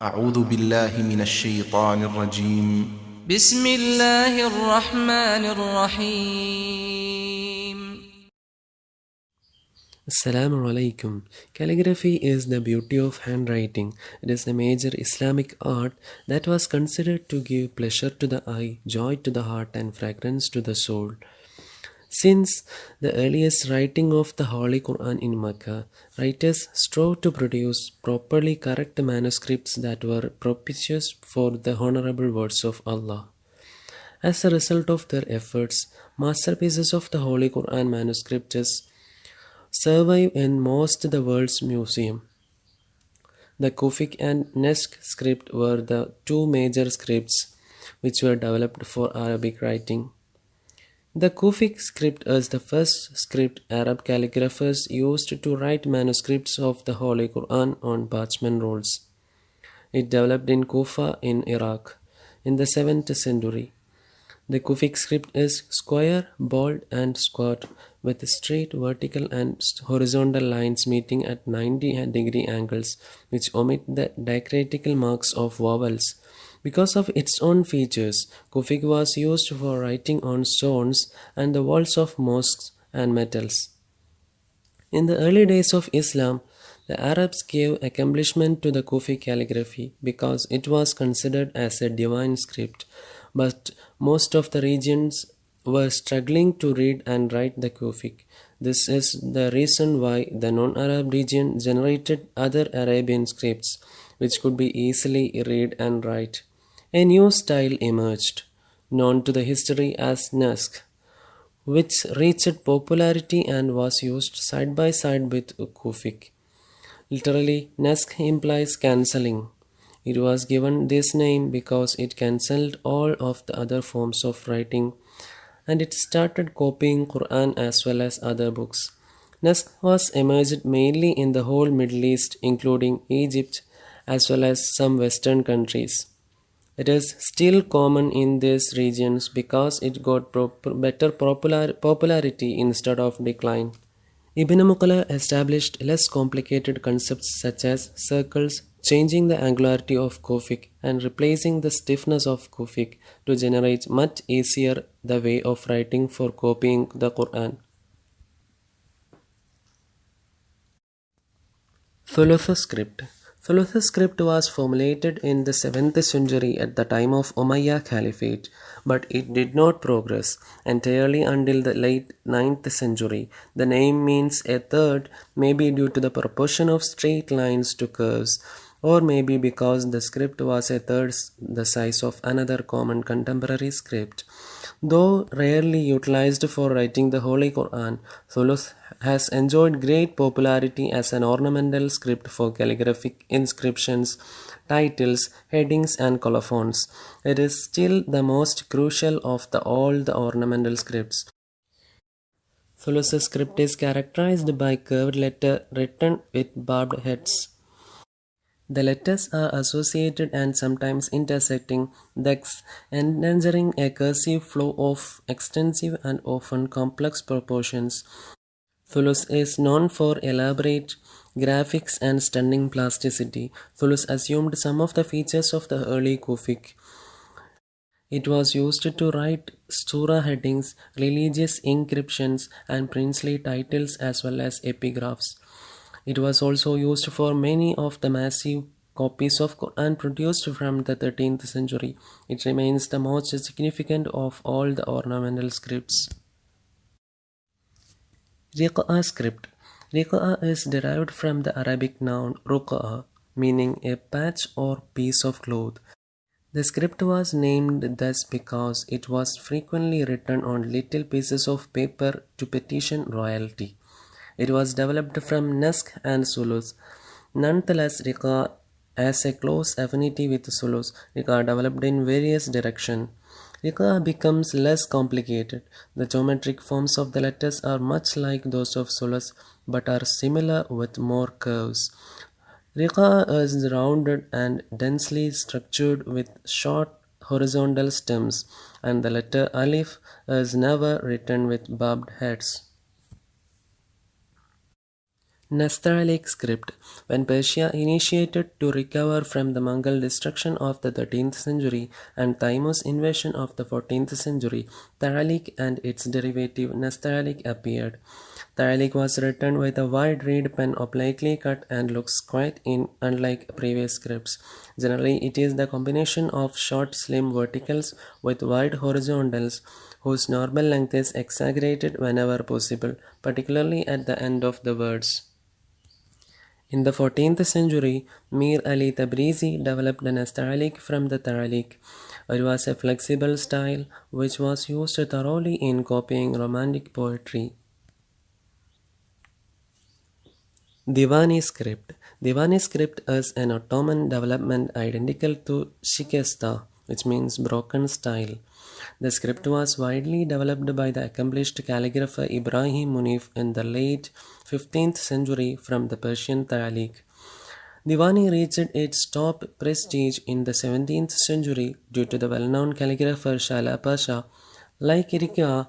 أعوذ بالله من الشيطان الرجيم. بسم الله الرحمن الرحيم. Assalamu alaikum. Calligraphy is the beauty of handwriting. It is the major Islamic art that was considered to give pleasure to the eye, joy to the heart, and fragrance to the soul. Since the earliest writing of the Holy Quran in Mecca, writers strove to produce properly correct manuscripts that were propitious for the honorable words of Allah. As a result of their efforts, masterpieces of the Holy Quran manuscripts survive in most of the world's museum. The Kufic and Nesk script were the two major scripts which were developed for Arabic writing. The Kufic script is the first script Arab calligraphers used to write manuscripts of the Holy Quran on parchment rolls. It developed in Kufa in Iraq in the 7th century. The Kufic script is square, bold, and squat with straight vertical and horizontal lines meeting at 90-degree angles, which omit the diacritical marks of vowels. Because of its own features, Kufic was used for writing on stones and the walls of mosques and metals. In the early days of Islam, the Arabs gave accomplishment to the Kufi calligraphy because it was considered as a divine script, but most of the regions were struggling to read and write the Kufic. This is the reason why the non-Arab region generated other Arabian scripts which could be easily read and write. A new style emerged, known to the history as Naskh, which reached popularity and was used side by side with Kufic. Literally, Naskh implies cancelling. It was given this name because it cancelled all of the other forms of writing and it started copying Quran as well as other books. Naskh was emerged mainly in the whole Middle East including Egypt as well as some western countries. It is still common in these regions because it got better popularity instead of decline. Ibn Muqalla established less complicated concepts such as circles, changing the angularity of Kufic and replacing the stiffness of Kufic to generate much easier the way of writing for copying the Quran. Thuluth script. Thuluth script was formulated in the 7th century at the time of Umayyad Caliphate, but it did not progress entirely until the late 9th century. The name means a third, maybe due to the proportion of straight lines to curves, or maybe because the script was a third the size of another common contemporary script. Though rarely utilized for writing the Holy Quran, Thuluth has enjoyed great popularity as an ornamental script for calligraphic inscriptions, titles, headings, and colophons. It is still the most crucial of all the ornamental scripts. Thuluth's script is characterized by curved letter written with barbed heads. The letters are associated and sometimes intersecting, thus endangering a cursive flow of extensive and often complex proportions. Thuluth is known for elaborate graphics and stunning plasticity. Thuluth assumed some of the features of the early Kufic. It was used to write surah headings, religious inscriptions, and princely titles as well as epigraphs. It was also used for many of the massive copies of Quran produced from the 13th century. It remains the most significant of all the ornamental scripts. Riqa'a script. Riqa'a is derived from the Arabic noun ruqa'a, meaning a patch or piece of cloth. The script was named thus because it was frequently written on little pieces of paper to petition royalty. It was developed from Naskh and Sulus. Nonetheless, Riqa has a close affinity with Sulus. Riqa developed in various directions. Riqa becomes less complicated. The geometric forms of the letters are much like those of Sulus but are similar with more curves. Riqa is rounded and densely structured with short horizontal stems, and the letter Alif is never written with barbed heads. Nastaliq script. When Persia initiated to recover from the Mongol destruction of the 13th century and Taimur's invasion of the 14th century, Taralik and its derivative Nastaliq appeared. Taralik was written with a wide reed pen obliquely cut and looks quite unlike previous scripts. Generally, it is the combination of short, slim verticals with wide horizontals whose normal length is exaggerated whenever possible, particularly at the end of the words. In the 14th century, Mir Ali Tabrizi developed the Nastaliq from the Taralik. It was a flexible style which was used thoroughly in copying Romantic poetry. Divani script. Divani script is an Ottoman development identical to Shikesta, which means broken style. The script was widely developed by the accomplished calligrapher Ibrahim Munif in the late 15th century from the Persian Taralik. Divani reached its top prestige in the 17th century due to the well-known calligrapher Shala Pasha. Like Irqa,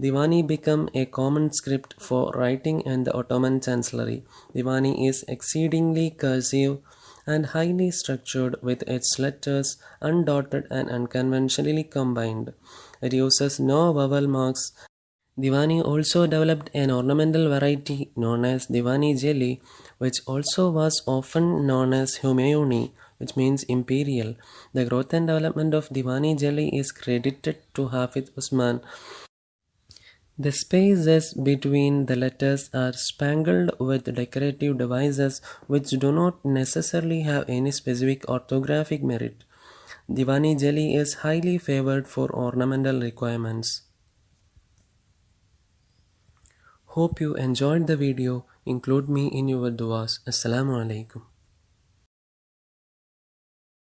Divani became a common script for writing in the Ottoman chancellery. Divani is exceedingly cursive and highly structured with its letters undotted and unconventionally combined. It uses no vowel marks. Divani also developed an ornamental variety known as Divani Jelly, which also was often known as Humayuni, which means imperial. The growth and development of Divani Jelly is credited to Hafid Usman. The spaces between the letters are spangled with decorative devices which do not necessarily have any specific orthographic merit. Divani Jelly is highly favored for ornamental requirements. Hope you enjoyed the video. Include me in your duas. Assalamu alaikum.